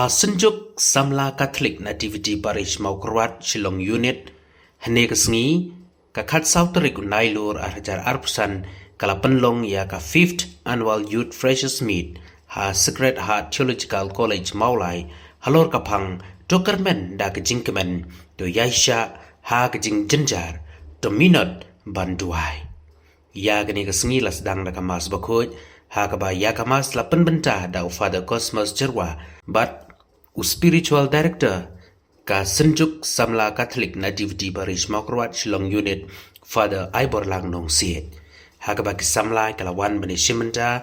Senjuk Samla Catholic Nativity Parish Maukrwat Shillong Unit Hane Kasngi Kakat Sauterik Unailur Arhajar Arpusan Kalapenlong ya ka 5th Annual Youth Freshers Meet ha Sacred Heart Theological College Maulai Halor Kapang Tokermen da kejingkemen to Yaisha ha kejing jenjar to minot banduai ya gani kasngi lasdang da kamas bakoj ha kaba ya kamas lapen bentah da Father Cosmos Jerwa but spiritual director ka Senjuk Samla Catholic Nativity Parish Maukrwat Shillong Unit Father Ibor Lang Nong Siet ha kaba kisamla kalawan bani shimenta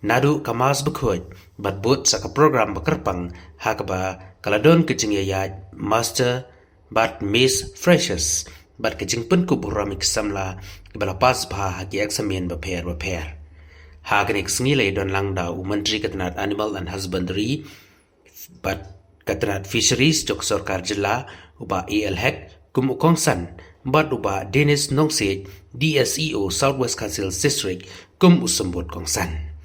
nadu kamas bakoj but but saka program bakerpang ha kaba kaladon kejing ya master but miss freshers but kejing pun kuburam kisamla kibala pas bha hagi examine baper ha kanik sngile don langda Menteri Ketenat Animal and Husbandry but Ketenat Fisheries jok Sorkar Jilla uba ELHEC kum ukongsan but uba Dennis Nongse DSEO Southwest Council District kum usambut kongsan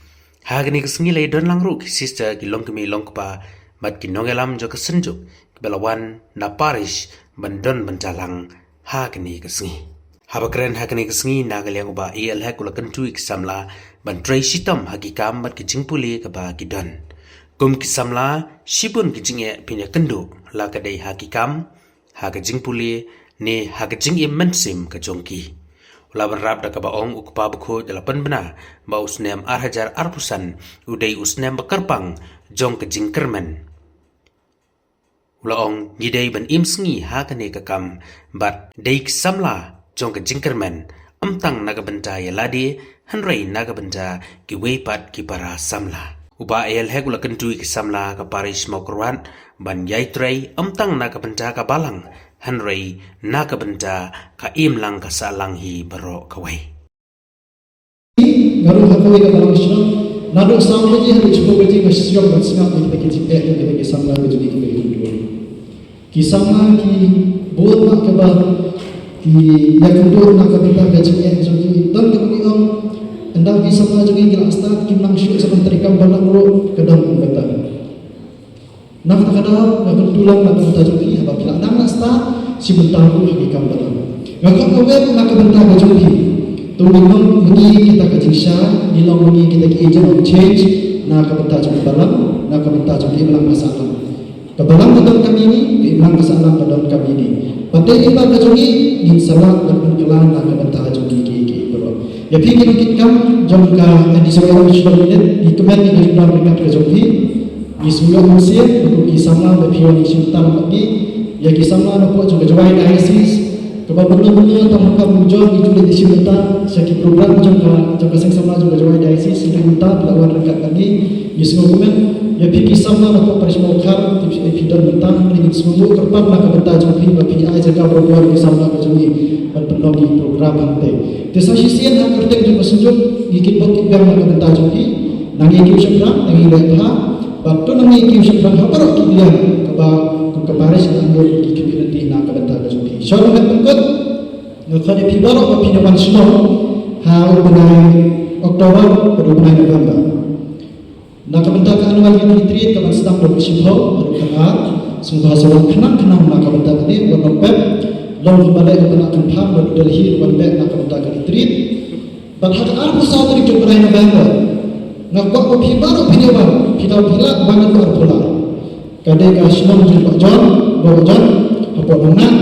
ha kanik sngile don langruk sister kilong kemi longkpa but kinongelam jok senjuk kibalawan na parish bandon bencalang ha kanik sngi habakren ha kanik sngi nagaliang uba ELHEC ulakan tuik samla ban tray sitam hagikam bat kicing puli kaba kidon kum kisamla shibun kicing pinya kendu la kadai hakikam ha kicing puli ne ha kicing mensim kajongki ulaban rap da kaba ong ukpa bukho dalapan bena ba usnem arhajar arpusan udai usnem bakarpang jong kicing kermen ulaong nyidai ban imsngi ha kane kakam bat dai kisamla jong kicing kermen amtang nagabenta ya ladi hanrei nagabenta ki weipat ki para samla uba ELHEC ulakan tui ki samla ka parish Maukrwat ban yaitrei amtang nagabenta ka balang hanrei nagabenta ka imlang ka salang hi baro kawai ngaru hakawai ka balang sino nadu samla ji haru chupo ji ka siyong ban singa ki ki ki samla ka juni ki samla ki bol ma ka ba ki yakundur nagabenta ka jini joni dan ki om andang di sama jadi gila start kimlang syuk sama terikam bandang ro kedang beta nak kadang nak tulang nak benta joki apa kila nang start si bentang ro hikam bandang ngakak kawe nak benta joki tunggung mengi kita kejingsha nilong mengi kita ki agent of change nak benta joki balang nak benta joki balang masalah kebalang kedang kami ini keilang masalah kedang kami ini pandai iba joki insalah berkelan nak benta joki ya fikir kita jangka editorial Shillong di kemen di dalam dekat kejoki di semua musim untuk kisama berpion sultan bagi ya kisama nampak juga jawai diocese kebetulan tanpa muncul itu di sultan sekitar program jangka sama juga jawai diocese itu minta pelawan dekat lagi di semua kemen ya fikir sama nampak parish Maukrwat tips evident mentang dengan semua kerpan nak benta joki bagi ai jaga berbuat kisama kejoki berpenuh program nanti. Desa sisian hak kertek juga senjuk gigit bokit bang nak benta joki nangi kiu sebrang nangi lepha batu nangi kiu sebrang haparok kilian ke Paris anggur di community nak benta joki. Syarah pengkut ngakade pibarok pinawan sno ha ubunai Oktober berubunai November. Nak benta ka annual retreat kaman sedang bersimpau berkenal sungguh hasil kenang nak benta ni bernopet long balai nak kenpam berdelhi berbek nak benta ka retreat bahkan aku saat ini jumpai November ngakak ko pibaru pinawan pinaw pila bangan ko pula kadai ka Shillong jumpa John apa nang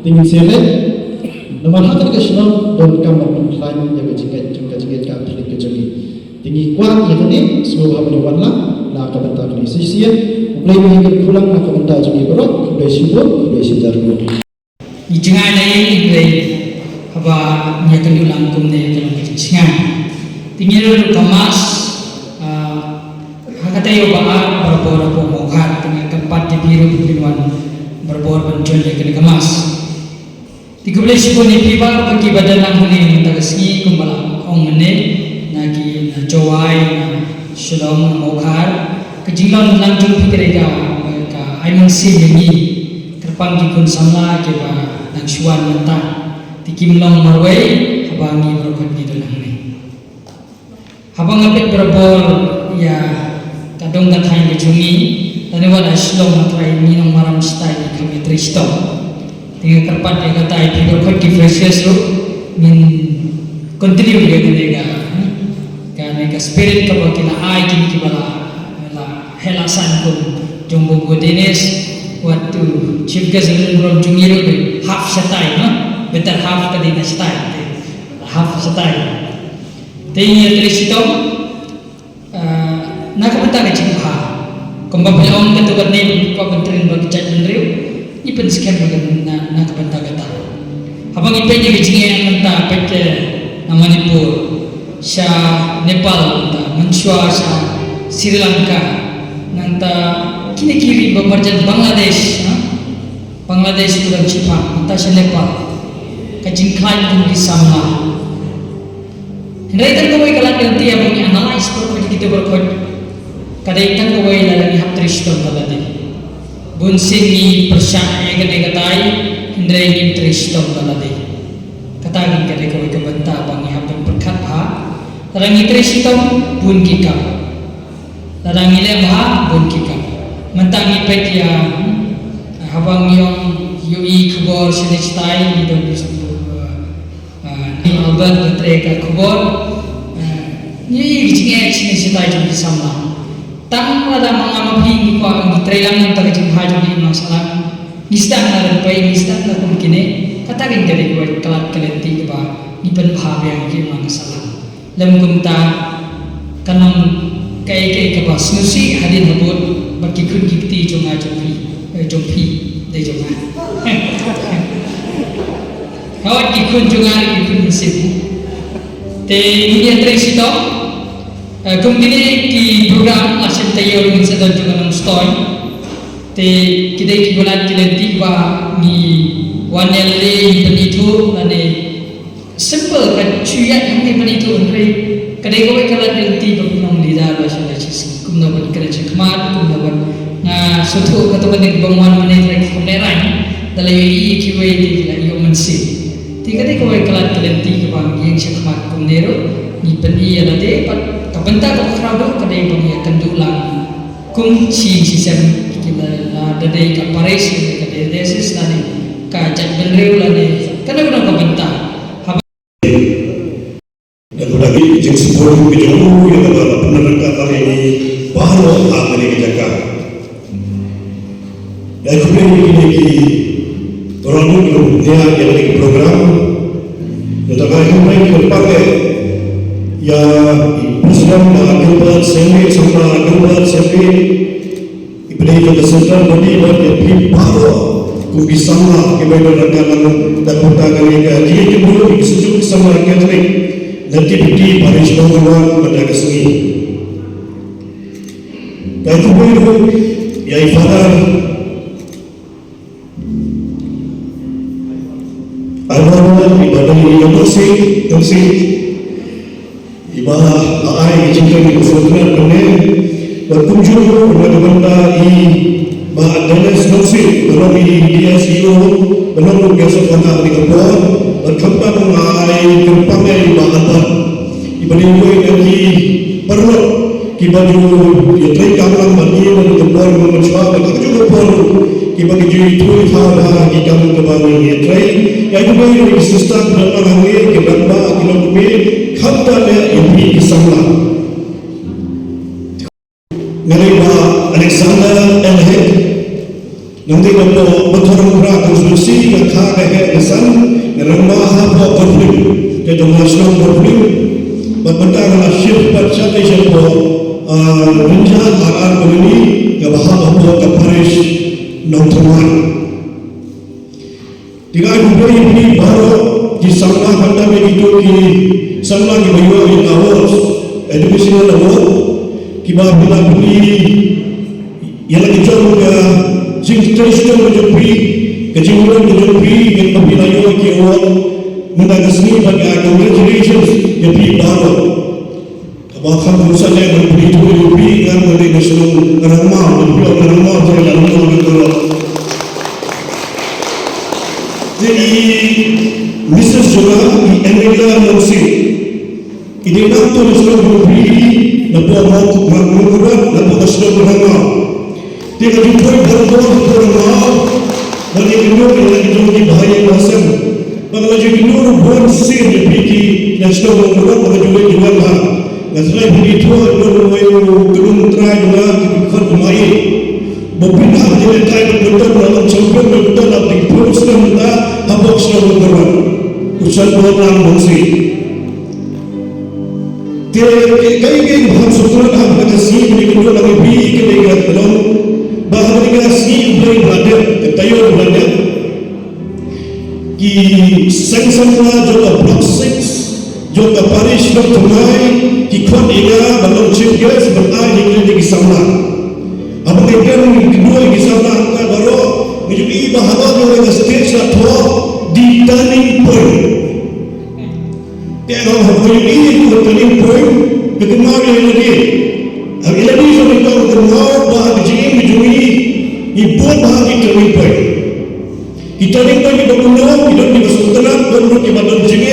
tingin sele nomor hati ka Shillong don kam plan ya bejiket ka telik ke jogi tinggi kuat ya ni semua pinawan lah nak benta ni sisian mulai minggu pulang nak benta jogi berok kudai sibuk kudai sijaru Jangan lain dari apa nyakan ulang kumne dalam kecingan. Tinggal kemas hakata yo baat berbor pemokat dengan tempat di biru pinuan berbor pencul yang kemas. 13 pun ipiba bagi badan langhuni tagasi kumbala ong mene nagi na jawai na Shillong Maukrwat kejilan lanjut pikirida ka aimang singi terpang dikun samla ke ba nang syuan mentah tikimlong marway habangi berokot di dalam ni habang apik berbol ya kadong kathain kejungi Lani wala Shillong na try ninong maram style kami Tristo. Tinggal kerpat dia kata people quite differentiate so min continue dia kena ka spirit ka ba kina ai kini kibala helasan kun jombo godenes waktu chief guest ron jungiro de half satai no better half ka din satai half satai tinggal Tristo nakapata ka chimha kumbabilaon ka tugat ni ko bentrin bagi chat benriu ipen scam bagan nakapata kata habang ipen ni gijinge menta pete na Manipur sa Nepal ta Mansua sa Sri Lanka nanta kini-kiri bepergian Bangladesh Bangladesh bukan Jepang nanta sa Nepal kajing klaim kung gisamla hendai tan kawai kalan ganti abang analyze ko kita berkod kadai tan kawai lalagi hap Tristo taladi bunsin ni persya yang katai hendai ni Tristo taladi katagan kadai kawai kebenta abang hap berkat ha Larang Tristo bun kikap larang ile ha bun kikap mentang ipet ya habang yung yui kubor sini style ni don ni Albert betreka kubor ni gijinge sini style jom sama tang ada mangamapi ko ang gitrelang ng tagajing hajo ni masalah nistan na pai nistan na kumkine katagin kare ko kalat kalenti ba ni penbhabe ang ki masalah lam kumta kanang kai ka ba susi hadin habot bakikun gikti jonga jompi dei jonga hawat kikun jonga kikun sibu te ni Tristo kungkini ki program asin tayo rin sa doon ng story te kidai kigulat kilenti ba ni wanelle penito ane simple kan cuyat yang ni penito andre kadai ko kalat kilenti ba pinong lidar ba siya chis kumna ban kada chikmat kumna ban na sutu katuban ni bangwan manay rek kuneran dalay ikiway di la yo mansi ti kadai ko kalat kilenti ba yang chikmat kumnero ni peni alade pat kabenta ko krado kadai bang kandulang kum si sem kita dadai ka pares kadai desis nani ka jat benreu lani kana guna kabenta dan lagi jeng sepuluh kejomu yang adalah penerangkan kali ini bahawa hak ini dijaga dan kemudian ini orang itu dia ada program tetapi kemarin berbagai ya Presiden Gilbert Sembi sama Gilbert Sembi ibni ke Central Body bagi power kubi sama kebetulan rakaman dan pertahanan ini jika dulu sejuk sama Catholic nanti budi Paris Mawar pada kesini dan kemudian ya ibadah Al-Fatihah ibadah ini yang bersih ibadah ai jika diusulkan benar berkunjung kepada benda ini bahadana snosik belum dia CEO belum biasa kena dikepon berkembang ai kempangai bahadan ibadai lagi perlu kibaju ya terikam bagi berkepon mencuba bagi juga perlu kibagi itu hal kikamu kebangun ya trai ya juga ini sistem dalam hangi kibamba kilometer kata dia ini kisahlah Ngeriba Alexander Elhead nanti kalau bertemu konstitusi kakak kakak kesan ngerembah apa konflik kita nasional konflik berpendapat syif baca siapa rencana akan begini kebahas apa keparis nontonan tiga ibu ini baru disangka pada begitu kini sama di bawah ini awas educational award kibar bila beli yang lagi jauh ke sing Tristo menjadi kejimulan menjadi yang pembilayo ke award mendagasni bagi congratulations jadi baru bahkan misalnya begitu lebih kan dari nasional ramah saya lalu betul jadi Mrs. juga di Amerika Musik ini nak tulis lebih Napo mau mengurat, napo kasih berhanga. dia jumpa berbuat bagi kedua yang di bahaya masam bagi kedua bukan sih dipiki nasional berbuat bagi juga lah nasional begitu belum terakhir lah kita main berbina jadi terakhir betul dalam champion betul dalam profesional kita habis dalam berbuat usaha orang bangsa kay baham sukuran ham kata si ni kedua lagi bi kedai kat tolong baham dengan si boleh berada tayo berada ki sang-sangna juga block 6 juga parish dok tumai ki kod ega balong chief guest bertai di sama apa kan kedua di sama ka baro ni bahaba dengan stage atau di turning point Tiada orang ini turning point ketemari lagi. Hari lagi saya tahu ketemari bahagian jing dijui ibu bahagian turning point. Kita turning point kita punya kita di Sultanat baru kita badan jing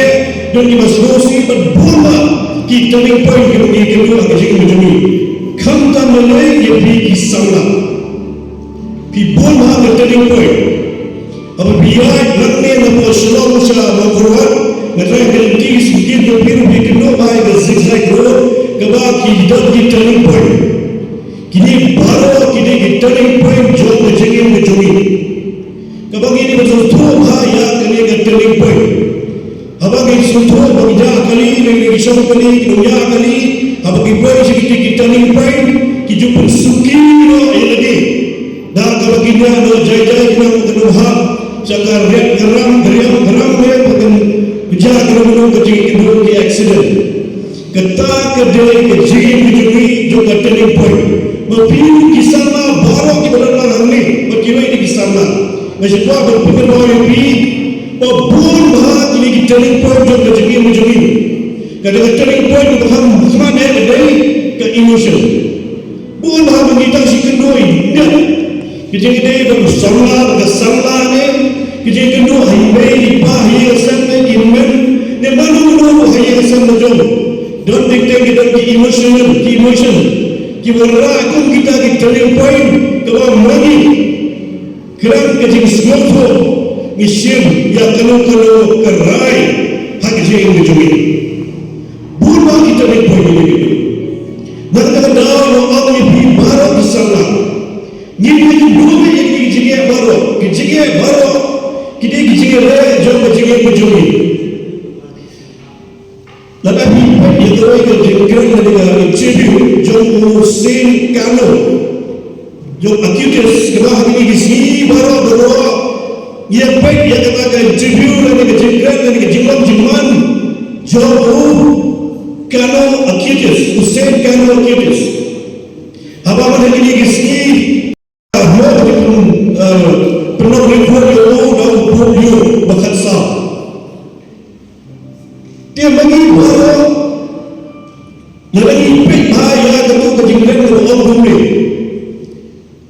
dan di Masrosi berbumba kita turning point kita di kedua jing dijui. Kamta malai ia pergi sana. Ibu bahagian turning point. Apabila langit nama Shalom Shah Al-Quran Mereka berhenti sedikit berpikir baik ke zigzag road kebab kita di turning point. Kini baru kita turning point jauh berjengkel berjumi. Kebab ini betul bahaya kini ke turning point. Abang ini betul berbeda kali ini kisah kali dunia kali. Abang ini sedikit di turning point kita pun suki lagi. Dan kalau kita ada jaya-jaya kita mengenal cakar geram Kerja kerana kecil kedua di accident. Kata kedai kecil kejuri juga turning point. Berpilih kisahnya baru kita dalam ini. Berkira ini kisahnya. Macam tu berpikir bahawa ini berbun bahagia ini turning point juga kecil kejuri. Kadang turning point berham mana kedai ke emotion. Bun bahagia kita si kedua ini. Kecil kedai bersama ni. Kecil kedua highway bahaya sampai iman. Ni malu bahaya sampai jom. Don't dictate kita ki emotion. Ki berakun kita ki turning point. Kalau mani kerana kecil semua mission yang kalau kerai hak kecil ini jom. Bukan kita turning point ini. Dan kadang orang ini baru bersalah. Ni dua yang kecil baru. Kita kecil jom kecil. Lepas ini yang terbaik kerana dengan tribute jom Hussein Kano jom Acutus kebah ini di sini baru yang baik yang katakan tribute dan dengan jiman jom Kano Acutus Hussein Kano Acutus apa mana ini di sini penuh ribuan dan puluh bahkan sah dia bagi bahawa yang lagi baik bahaya tentu kejadian dengan orang bumi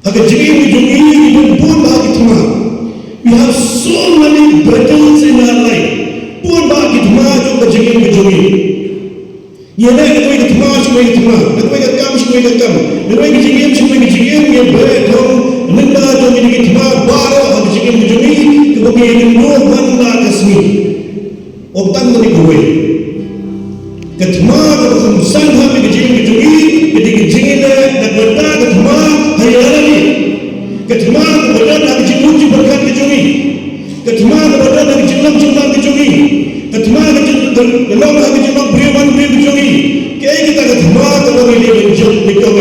agar jika ini pun bahagia teman we have so many battles in our life pun bahagia teman juga kejadian yang lain kita teman semua teman kita kam semua kam kejadian yang baik dong nenda dong ini teman baru agar kejadian kebagian dua mana kesmi Oktan tadi gue, ketemu dengan sangat kejengin dan berita ketemu hayal ini, ketemu berita dari jimat berkat kejengin, ketemu berita dari jimat kejengin, ketemu dalam lagi jimat beriman kejengin, kayak kita ketemu kalau ini berjob di kau,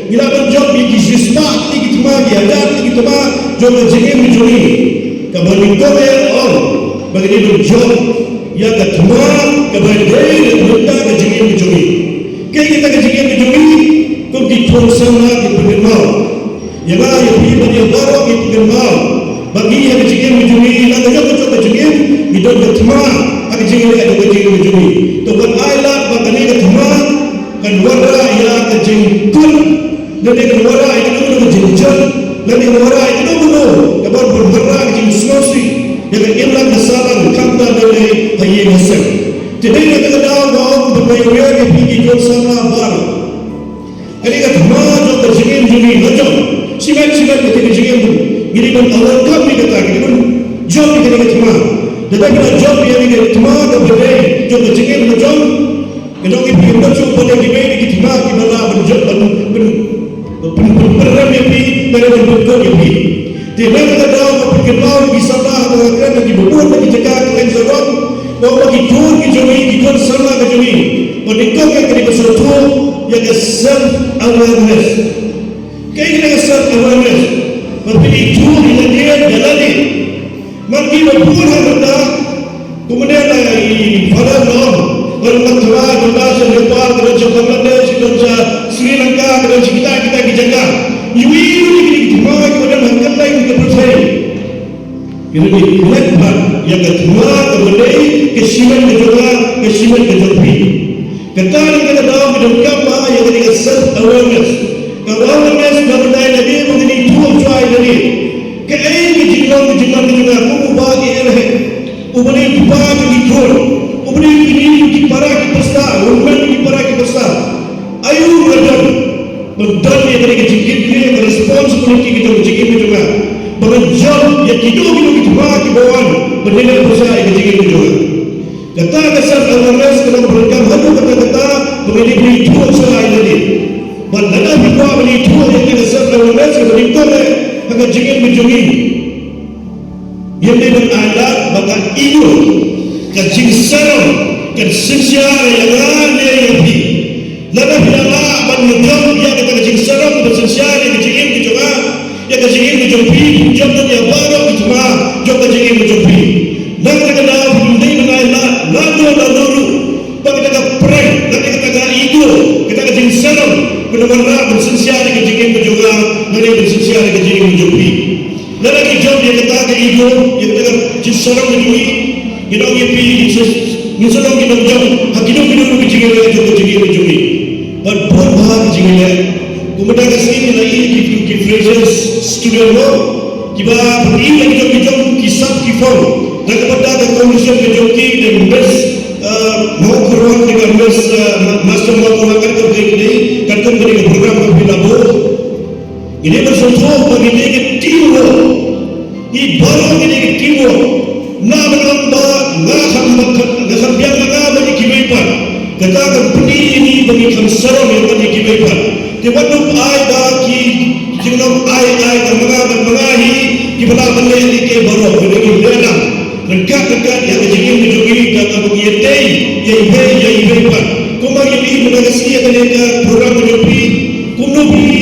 kita berjob di kisah ini ketemu dia ada kita job kejengin kejengin, kabar kau bagi berjob ya ketemu kebagai dan minta kejadian kejumi. Kayak kita kejadian kejumi, kau diton sana di pengenal. Ya lah, ya pribadi yang baru di pengenal. Bagi yang kejadian kejumi, nak kerja kejadian, kita ketemu kejadian kejumi. Tuhan Allah bagi ketemu kan wara ya kejadian pun dan yang wara itu kejadian dan yang wara itu benar. Kabar berwara kejadian senosi. Dengan iman kesabaran kata dari hayy hasan. Tidak ada dalam berbayar yang pergi ke sana baru. Kali kata maju terjengin juni lajang. Si silat kita jengim pun gini pun awal kami kata gini pun job kita cuma tetapi kalau job yang kita cuma kepada job jengim pun job kalau kita pergi job pada kita cuma kita lah pun job pun program yang pi pada bentuk yang pi tidak kita tahu pergi tahu bisa lah kerana kita buat lagi jaga dengan sebab bahawa kita kita sama kita Menikah yang kita berseru yang self-awareness. Kaya self-awareness. Berpilih itu dengan dia jalani. Mari berpuluh harta. Kemudian pada norm. Bermatra, bermasa, Nepal, kerja Bangladesh, kerja Sri Lanka, kerja kita dijaga. Iwi ini kita kemudian hanggan lain kita percaya. Ini dilakukan yang kedua kemudian kesiman kedua kejopi. Ketari kita tahu bidangkan apa yang kita self-awareness. Kalau awareness berdaya lagi mengenai dua cuai dari. Keai kejilan juga bagi erhe. Ubani bagi dikur. Ubani ini para kita umman para kita. Ayu radar. Betul yang dari kejikit ini responsibility kita kejikit juga. Bekerja yang kita bagi bawaan bernilai besar kejikit juga. Kata self-awareness kalau berkata kata-kata mengenai dua soal ini. Bandana kita mengenai dua yang kita self-awareness mengenai akan jangan menjungi. Yang dengan alat maka ego, kacing serem, kesensial yang ada yang pi. Lalu bila menjauh yang kita kacing serem, kesensial yang kacing juga, yang kacing menjumpi, jangan yang baru cuma jangan kacing menjumpi. Dan kita lalu bagi kita prank, bagi kita ego, kita kecil serem, benar-benar bersensial kecil juga, nanti bersensial kecil menjumpi. Dan lagi job yang kita ke ego, yang kita kecil serem menjumpi, kita ngipi, misalnya kita job, hakido kecil menjumpi. Berbuat bahagia kecil. Kemudian kesini lagi di phrases student work, kita beri lagi job kisah kifau. Dan kepada komunikasi kejoki dan best mau keruan dengan best master mau keruan kerja ini kan dari program berpindah ini bersentuh bagi dia teamwork ini baru ini teamwork nak menambah nak sambiang bagi kebaikan kata company ini bagi kamsaram yang bagi kebaikan tiba-tiba ada ki jangan ai mengahi kita benda ini ke baru bagi benar dekat-dekat yang kejadian menjungi dan mengiyatai yang ibu pan. Kumang ini menagasi yang ada program menjumpi. Kunobi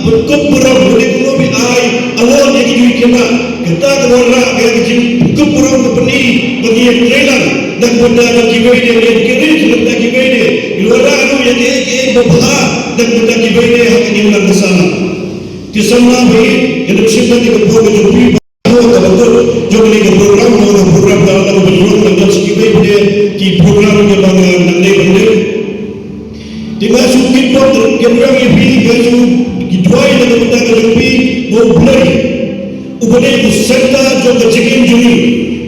berkumpulan boleh kunobi awal yang hidup kita. Kita keluarlah yang kecil berkumpulan kepeni bagi yang trailer dan benda yang kibay dia yang kiri benda kibay dia. Luaran itu yang dia berbah dan benda kibay dia yang ini ulang kesana. Kisahnya baik yang bersifat di kebuah menjumpi. Kalau jom ni program dalam berjuang dan sekitar dia di program yang bangun dan dia dengan suki dokter program yang pilih baju dituai dengan kita kejupi boleh ubah itu serta jom kejikim juni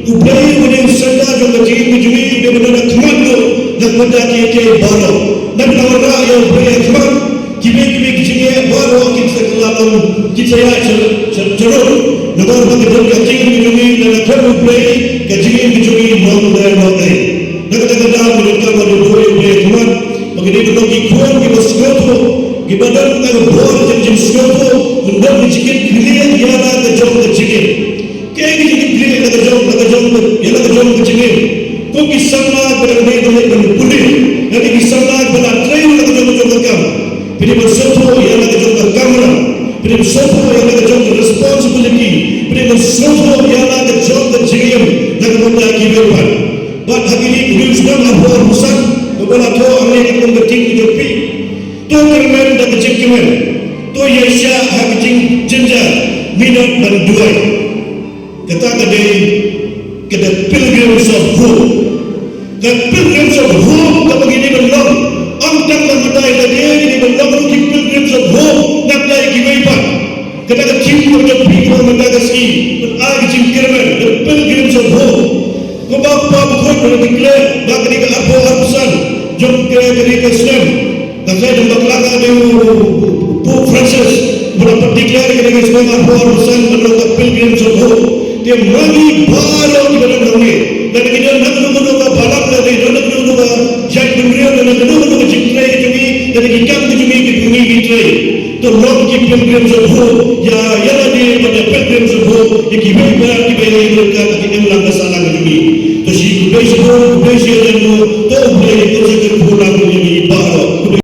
ubah itu serta jom kejikim juni dia benar kemana dan benda kita baru dan orang yang berkhidmat kibe kecilnya baru kita selalu kita ya cerut negara kita kecil kecil dan terus play kecil kecil non-modern dan kita mereka berdua berkhidmat begini kita ikut kita sekolah kita dan kita buat jadi sekolah untuk kecil kecil ya lah kecil kecil kayak kecil kecil kecil kau kisah lah berpulih nanti kisah lah berlatrei kecil kecil Pilih bersopo yang ada jangka kamera, pilih bersopo yang ada jangka responsibility, pilih bersopo yang ada jangka jigim dan kemudian kiberpan. Buat hari ini beliau sudah melakukan urusan beberapa orang yang mengerti kejopi, tu kermen dan kejengkemen, tu yesya hakijing jenjang minat dan duai. Kata kedai pilgrims of hope, dan pilgrims of hope tak begini belum. Angkat dan berdaya tadi ini berlaku di pilgrims of hope nak lagi kebaikan. Kita kecil berjumpa dengan mendagasi beragi cingkirman the pilgrims of hope. Kebapa bukan berdeklar bagi ke apa-apasan jom ke Islam. Dan saya jumpa kelaka dengan Pope Francis berapa declare dengan semangat pesan menolak pilgrims of hope dia magi baru di dalam kami dan kita nak menunggu balap lagi nak menunggu jai bendera dan nak menunggu jitrai kami dan kita kami ke bumi jitrai to long ki pilgrims of hope ya lagi pada pilgrims of hope yang kita berat di bawah mereka kita melangkah salah kami to si kubesi dan to boleh kita pulang kami baru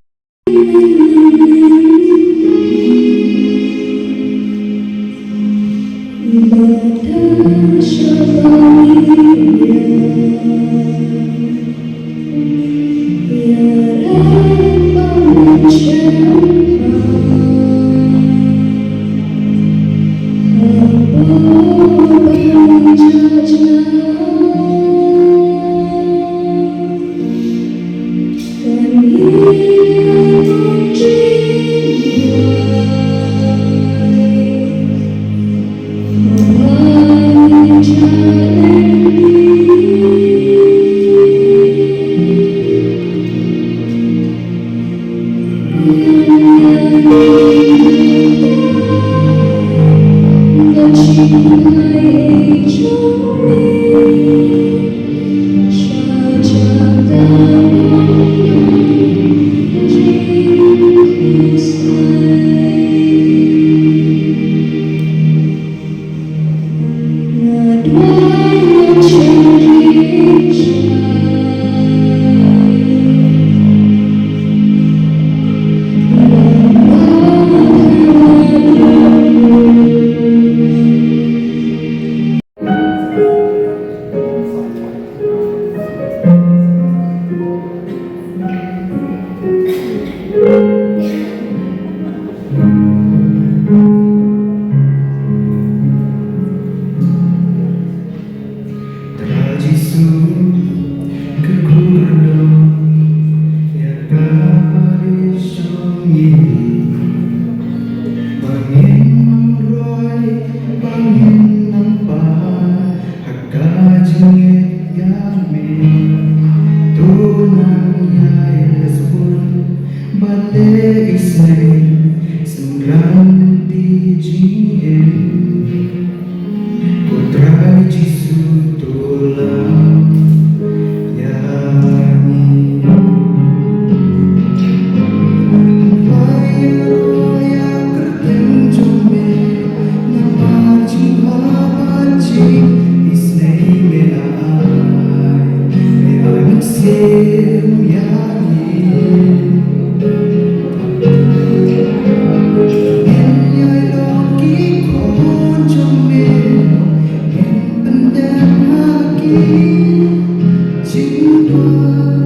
Cinta